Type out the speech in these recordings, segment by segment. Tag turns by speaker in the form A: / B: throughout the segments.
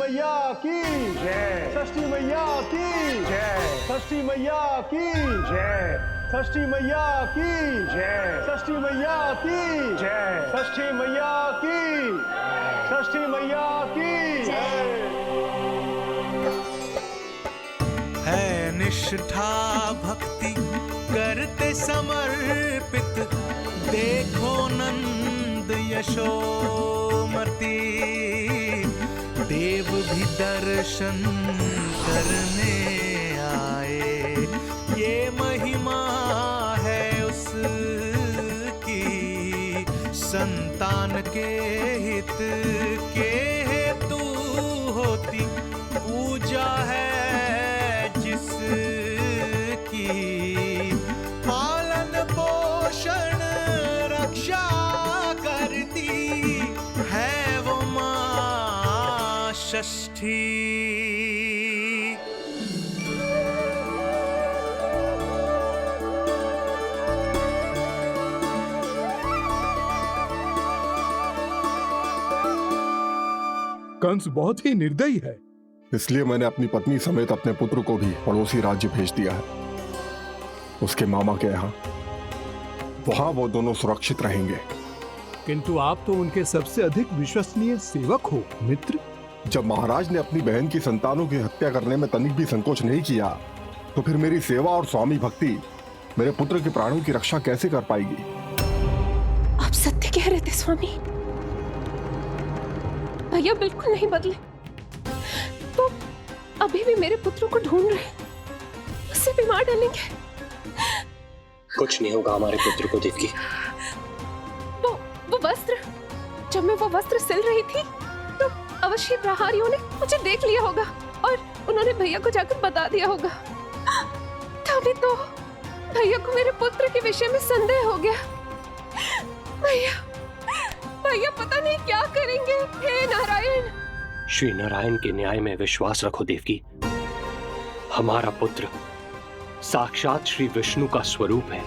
A: मैया की
B: जय।
A: षष्ठी मैया की
B: जय।
A: षष्ठी मैया की
B: जय।
A: षष्ठी मैया की
B: जय।
A: षष्ठी मैया की
B: जय।
A: षष्ठी मैया की षष्ठी मैया की
C: है निष्ठा भक्ति करते समर्पित, देखो नंद यशोमती, देव भी दर्शन करने आए, ये महिमा है उसकी, संतान के हित के हेतु होती पूजा है जिसकी, पालन पोषण रक्षा करती है वो माँ षष्ठी।
D: कंस बहुत ही निर्दयी है।
E: इसलिए मैंने अपनी पत्नी समेत अपने पुत्र को भी पड़ोसी राज्य भेज दिया है, उसके मामा के यहाँ। वहां वो दोनों सुरक्षित रहेंगे।
D: किंतु आप तो उनके सबसे अधिक विश्वसनीय सेवक हो मित्र।
E: जब महाराज ने अपनी बहन की संतानों की हत्या करने में तनिक भी संकोच नहीं किया, तो फिर मेरी सेवा और स्वामी भक्ति मेरे पुत्र के प्राणों की रक्षा कैसे कर पाएगी?
F: आप सत्य कह रहे थे स्वामी, भैया बिल्कुल नहीं बदले। तो अभी भी मेरे पुत्र को ढूंढ रहे, उसे भी मार डालेंगे।
G: कुछ नहीं होगा हमारे पुत्र को देवकी।
F: वो वस्त्र, जब मैं वो वस्त्र सिल रही थी तो अवश्य प्रहारियों ने मुझे देख लिया होगा और उन्होंने भैया को जाकर बता दिया होगा। तभी तो भैया को मेरे पुत्र के विषय में संदेह हो गया। भैया पता नहीं क्या करेंगे। हे नारायण।
G: श्री नारायण के न्याय में विश्वास रखो देवकी। हमारा पुत्र साक्षात श्री विष्णु का स्वरूप है।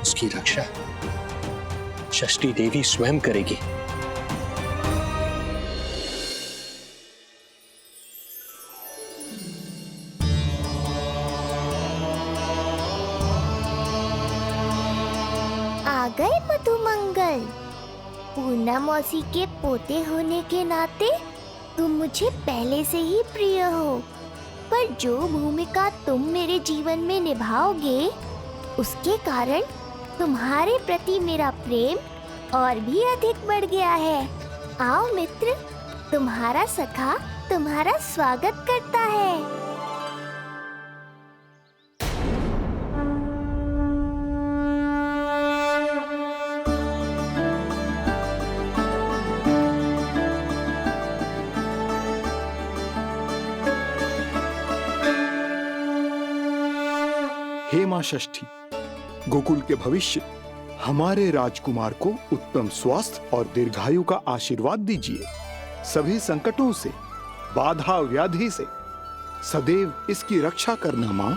G: उसकी रक्षा षष्ठी देवी स्वयं करेगी।
H: आ गए मधुमंगल। पूर्णा मौसी के पोते होने के नाते तुम मुझे पहले से ही प्रिय हो, पर जो भूमिका तुम मेरे जीवन में निभाओगे उसके कारण तुम्हारे प्रति मेरा प्रेम और भी अधिक बढ़ गया है। आओ मित्र, तुम्हारा सखा तुम्हारा स्वागत करता है।
D: हे मां षष्ठी, गोकुल के भविष्य हमारे राजकुमार को उत्तम स्वास्थ्य और दीर्घायु का आशीर्वाद दीजिए। सभी संकटों से, बाधा व्याधि से सदैव इसकी रक्षा करना मां।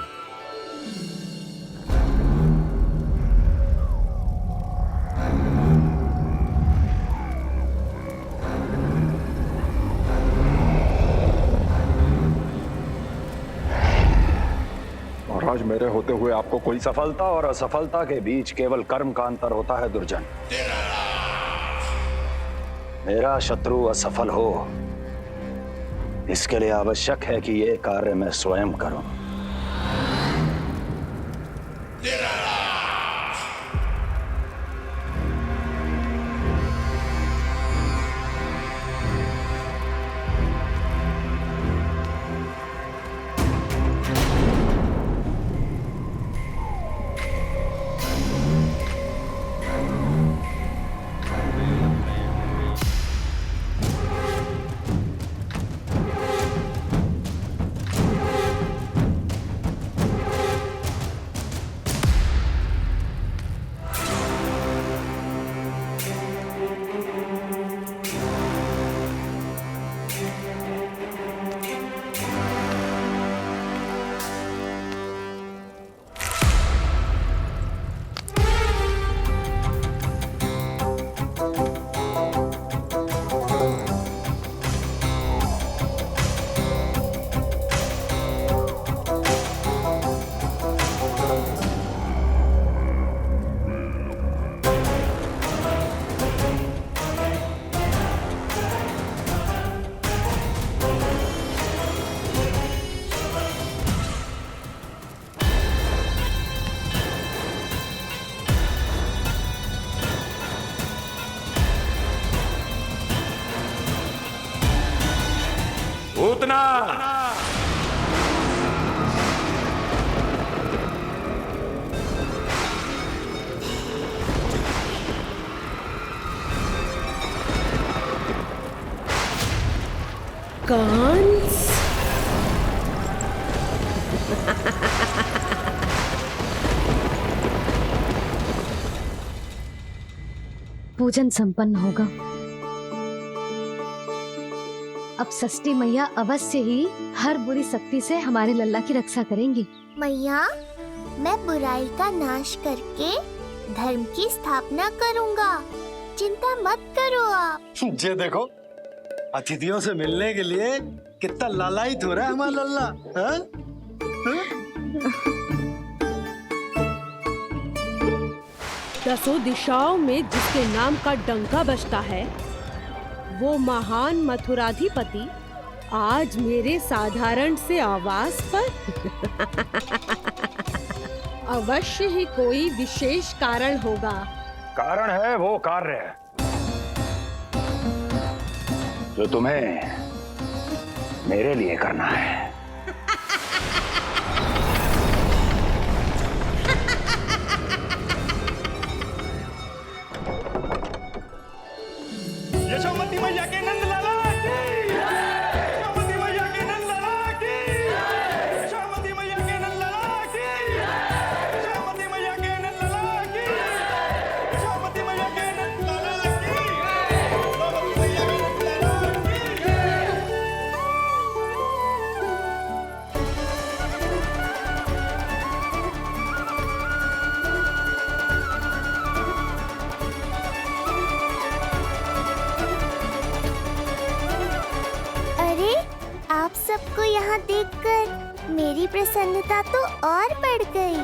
E: महाराज, मेरे होते हुए आपको कोई
B: सफलता और असफलता के बीच केवल कर्म का अंतर होता है दुर्जन। मेरा शत्रु असफल हो, इसके लिए आवश्यक है कि यह कार्य मैं स्वयं करूं। पूतना,
I: कंस,
J: पूजन संपन्न होगा। अब षष्ठी मैया अवश्य ही हर बुरी शक्ति से हमारे लल्ला की रक्षा करेंगी।
H: मैया, मैं बुराई का नाश करके धर्म की स्थापना करूंगा। चिंता मत करो आप।
A: ये देखो, अतिथियों से मिलने के लिए कितना लालायित हो रहा है हमारा लल्ला। हाँ?
I: दसों दिशाओं में जिसके नाम का डंका बजता है, वो महान मथुराधिपति आज मेरे साधारण से आवास पर। अवश्य ही कोई विशेष कारण होगा।
B: कारण है वो कार्य जो तुम्हें मेरे लिए करना है।
A: यशोमती मैया के नंद लाला की, यशोमती मैया के नंद लाला की, यशोमती मैया के नंद लाला की, यशोमती मैया के नंद लाला की, यशोमती मैया के नंद लाला की, यशोमती मैया के नंद लाला की।
H: अरे, आप सबको यहाँ देखकर मेरी प्रसन्नता तो और बढ़ गई।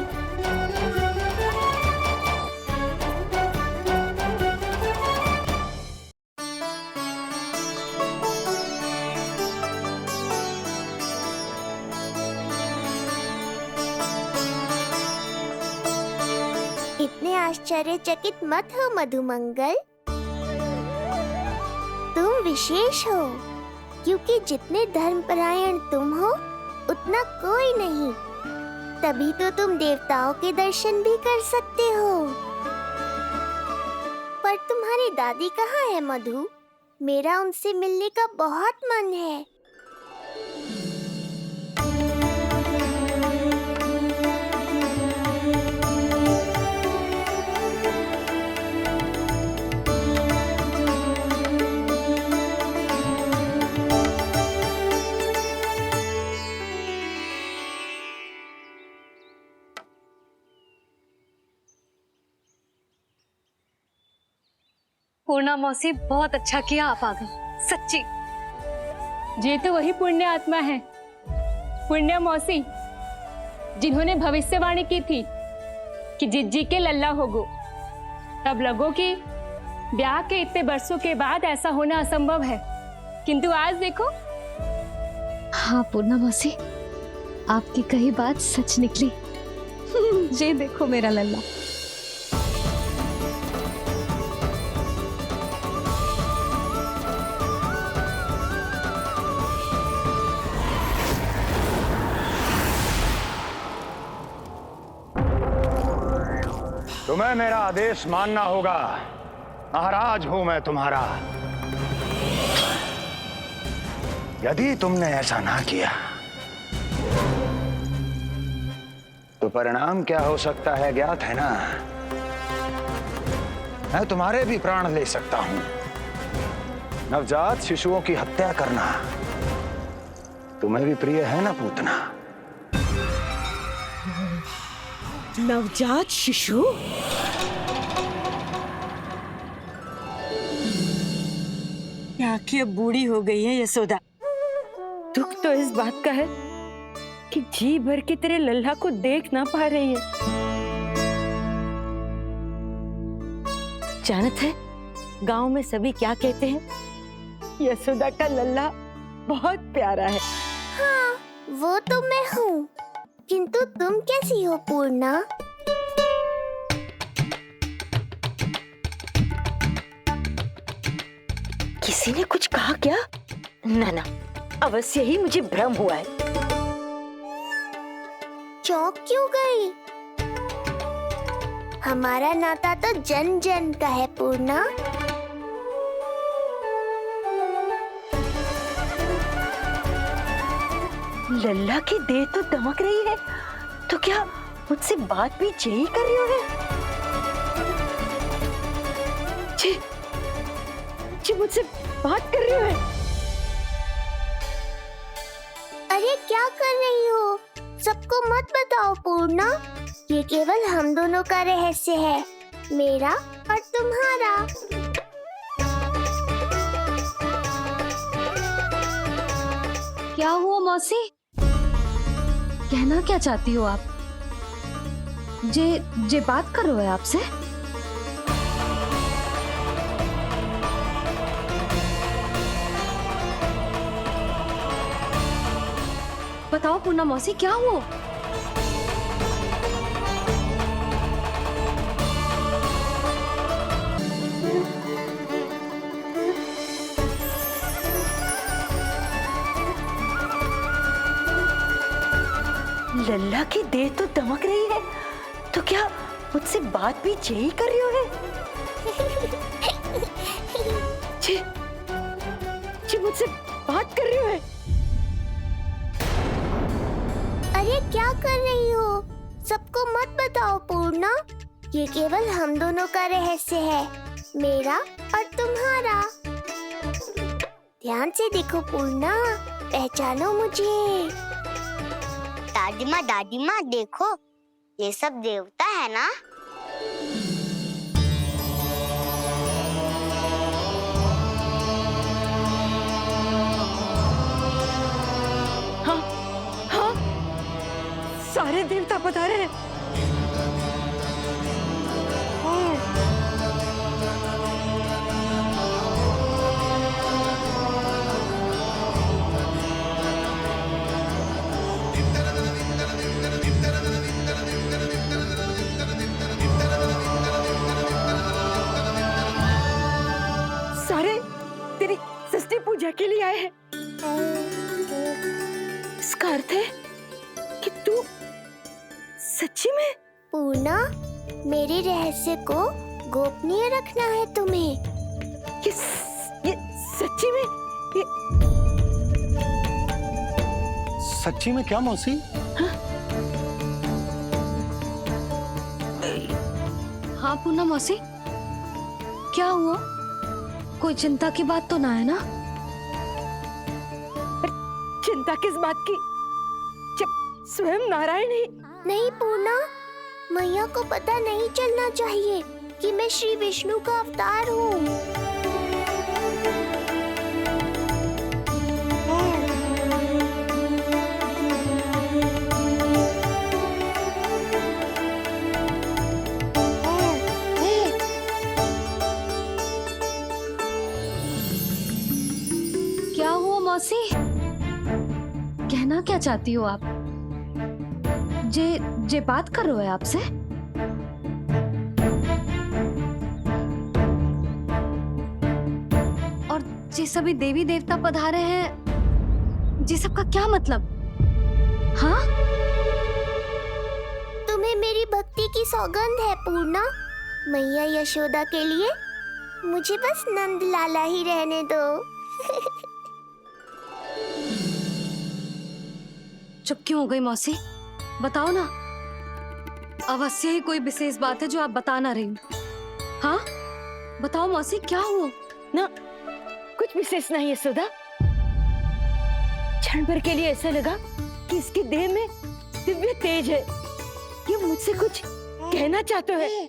H: इतने आश्चर्यचकित मत हो मधुमंगल। तुम विशेष हो, क्योंकि जितने धर्मपरायण तुम हो उतना कोई नहीं। तभी तो तुम देवताओं के दर्शन भी कर सकते हो। पर तुम्हारी दादी कहाँ है मधु? मेरा उनसे मिलने का बहुत मन है।
J: पूर्णा मौसी, बहुत अच्छा किया आप आ गई, सच्ची।
K: ये तो वही पुण्य आत्मा है, पुण्य मौसी, जिन्होंने भविष्यवाणी की थी कि जिज्जी के लल्ला होगो। तब लगो कि ब्याह के इतने बरसों के बाद ऐसा होना असंभव है, किंतु आज देखो।
J: हाँ पूर्णा मौसी, आपकी कही बात सच निकली। ये देखो मेरा लल्ला।
B: तुम्हें मेरा आदेश मानना होगा। महाराज हूं मैं तुम्हारा। यदि तुमने ऐसा ना किया तो परिणाम क्या हो सकता है ज्ञात है ना? मैं तुम्हारे भी प्राण ले सकता हूं। नवजात शिशुओं की हत्या करना तुम्हें भी प्रिय है ना पूतना?
I: नवजात शिशु?
L: आखिर बूढ़ी हो गई है यशोदा। दुख तो इस बात का है कि जी भर के तेरे लल्ला को देख ना पा रही है। जानत है गांव में सभी क्या कहते हैं? यशोदा का लल्ला बहुत प्यारा है।
H: हाँ, वो तो मैं हूँ, किंतु तुम कैसी हो पूर्णा?
L: किसी ने कुछ कहा क्या? ना ना, अवश्य ही मुझे भ्रम हुआ है।
H: चौंक क्यों गई? हमारा नाता तो जन जन का है पूर्णा।
L: लल्ला की देह तो दमक रही है, तो क्या मुझसे बात भी यही कर रही हो? जी, जी मुझसे बात कर रही हो?
H: अरे क्या कर रही हो? सबको मत बताओ पूर्णा, ये केवल हम दोनों का रहस्य है, मेरा और तुम्हारा।
J: क्या हुआ मौसी? कहना क्या चाहती हो आप? जे बात कर रहे हो आपसे? बताओ पूर्णा मौसी, क्या हुआ?
L: लल्ला की देह तो दमक रही है, तो क्या मुझसे बात भी यही कर रही हो? जी, जी मुझसे बात कर रही हो?
H: अरे क्या कर रही हो? सबको मत बताओ पूर्णा, ये केवल हम दोनों का रहस्य है, मेरा और तुम्हारा। ध्यान से देखो पूर्णा, पहचानो मुझे। दादी माँ देखो, ये सब देवता है ना?
L: हाँ, हाँ, सारे देवता पधारे हैं। सारे तेरी सृष्टि पूजा के लिए आए हैं। इसका अर्थ है कि तू सच्ची में?
H: पूर्णा, मेरे रहस्य को गोपनीय रखना है तुम्हें।
L: ये सच्ची में?
B: सच्ची में क्या मौसी?
J: हाँ पूर्णा मौसी, क्या हुआ? कोई चिंता की बात तो ना है ना?
L: चिंता किस बात की, जब स्वयं नारायण ही।
H: नहीं पूर्णा, मैया को पता नहीं चलना चाहिए कि मैं श्री विष्णु का अवतार हूँ।
J: क्या हुआ मौसी? कहना क्या चाहती हो आप? जे बात कर रहे हो आपसे? और जे सभी देवी देवता पधारे हैं, जी सबका क्या मतलब? हाँ?
H: तुम्हें मेरी भक्ति की सौगंध है पूर्णा। मैया यशोदा के लिए मुझे बस नंद लाला ही रहने दो।
J: चुप क्यों हो गई मौसी? बताओ ना, अवश्य ही कोई विशेष बात है जो आप बता ना रही। हाँ बताओ मौसी, क्या हुआ?
L: ना, कुछ विशेष नहीं यशोदा। क्षण भर के लिए ऐसा लगा कि इसकी देह में दिव्य तेज है, ये मुझसे कुछ कहना चाहते हैं।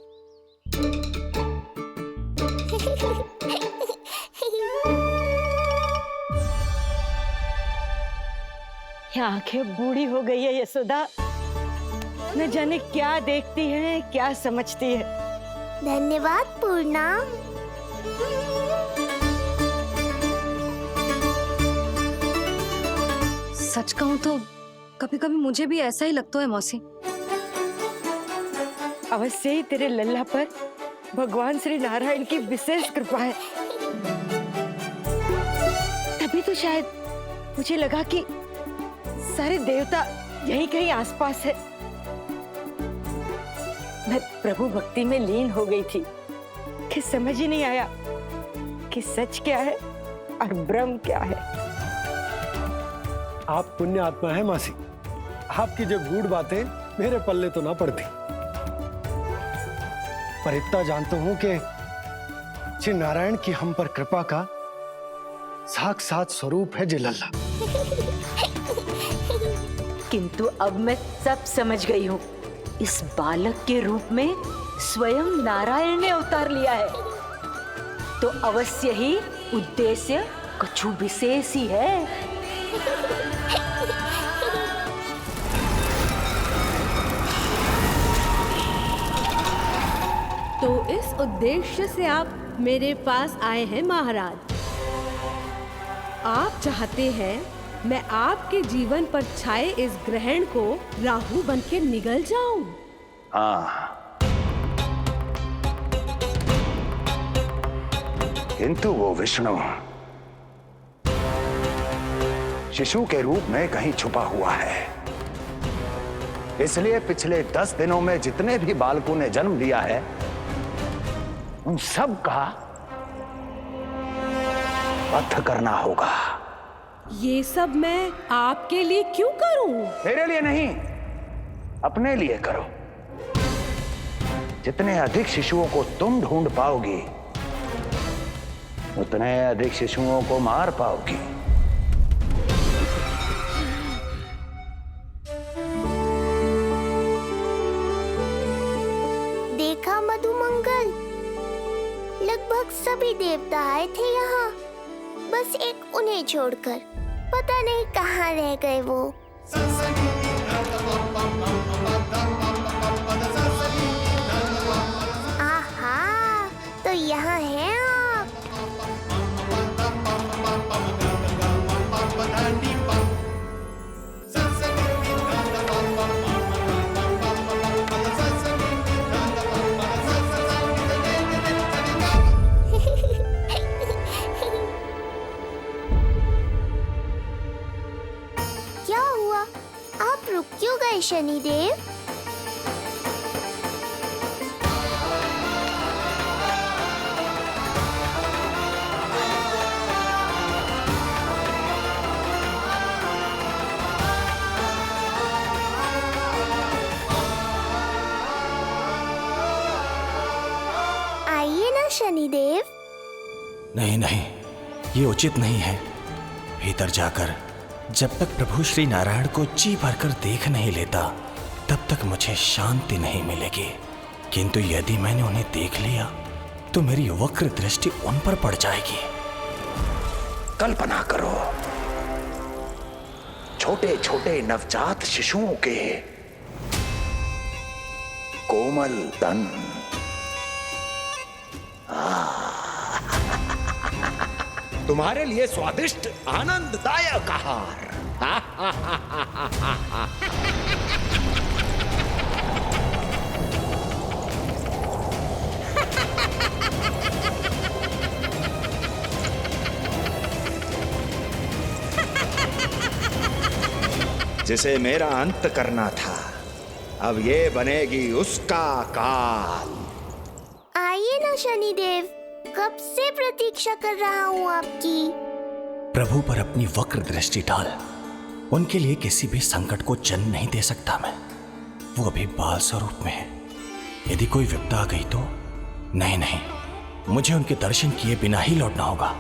L: ये आंखें बूढ़ी हो गई है यशोदा, न जाने क्या देखती है, क्या समझती है।
H: धन्यवाद पूर्णा।
J: सच कहूं तो कभी कभी मुझे भी ऐसा ही लगता है मौसी।
L: अवश्य ही तेरे लल्ला पर भगवान श्री नारायण की विशेष कृपा है, तभी तो शायद मुझे लगा कि सारे देवता यहीं कहीं आसपास है। मैं प्रभु भक्ति में लीन हो गई थी कि समझ ही नहीं आया कि सच क्या है और भ्रम क्या है।
M: आप पुण्य आत्मा है मासी, आपकी जो गूढ़ बातें मेरे पल्ले तो ना पड़ती, पर इतना जानता हूं कि श्री नारायण की हम पर कृपा का साक्षात स्वरूप है जिलल्ला।
L: किंतु अब मैं सब समझ गई हूँ। इस बालक के रूप में स्वयं नारायण ने अवतार लिया है, तो अवश्य ही उद्देश्य कुछ विशेष ही है।
I: तो इस उद्देश्य से आप मेरे पास आए हैं महाराज। आप चाहते हैं मैं आपके जीवन पर छाए इस ग्रहण को राहु बन के निगल जाऊं?
B: हाँ, किंतु वो विष्णु शिशु के रूप में कहीं छुपा हुआ है। इसलिए पिछले 10 दिनों में जितने भी बालकों ने जन्म लिया है, उन सब का वध करना होगा।
I: ये सब मैं आपके लिए क्यों करूं?
B: तेरे लिए नहीं, अपने लिए करो। जितने अधिक शिशुओं को तुम ढूंढ पाओगी, उतने अधिक शिशुओं को मार पाओगी।
H: देखा मधुमंगल, लगभग सभी देवता आए थे यहाँ, बस एक उन्हें छोड़कर। पता नहीं कहाँ रह गए वो। आहा, तो यहाँ हैं आप। क्या हुआ? आप रुक क्यों गए शनिदेव? आइए ना शनिदेव।
N: नहीं नहीं, ये उचित नहीं है। भीतर जाकर जब तक प्रभु श्री नारायण को जी भरकर देख नहीं लेता, तब तक मुझे शांति नहीं मिलेगी। किंतु यदि मैंने उन्हें देख लिया तो मेरी वक्र दृष्टि उन पर पड़ जाएगी।
B: कल्पना करो, छोटे छोटे नवजात शिशुओं के कोमल तन, तुम्हारे लिए स्वादिष्ट आनंददायक आहार। जिसे मेरा अंत करना था, अब ये बनेगी उसका काल।
H: आइए ना शनिदेव, कब से प्रतीक्षा कर रहा हूँ आपकी।
N: प्रभु पर अपनी वक्र दृष्टि डाल। उनके लिए किसी भी संकट को जन्म नहीं दे सकता मैं। वो अभी बाल स्वरूप में है। यदि कोई विपदा आ गई तो नहीं, मुझे उनके दर्शन किए बिना ही लौटना होगा।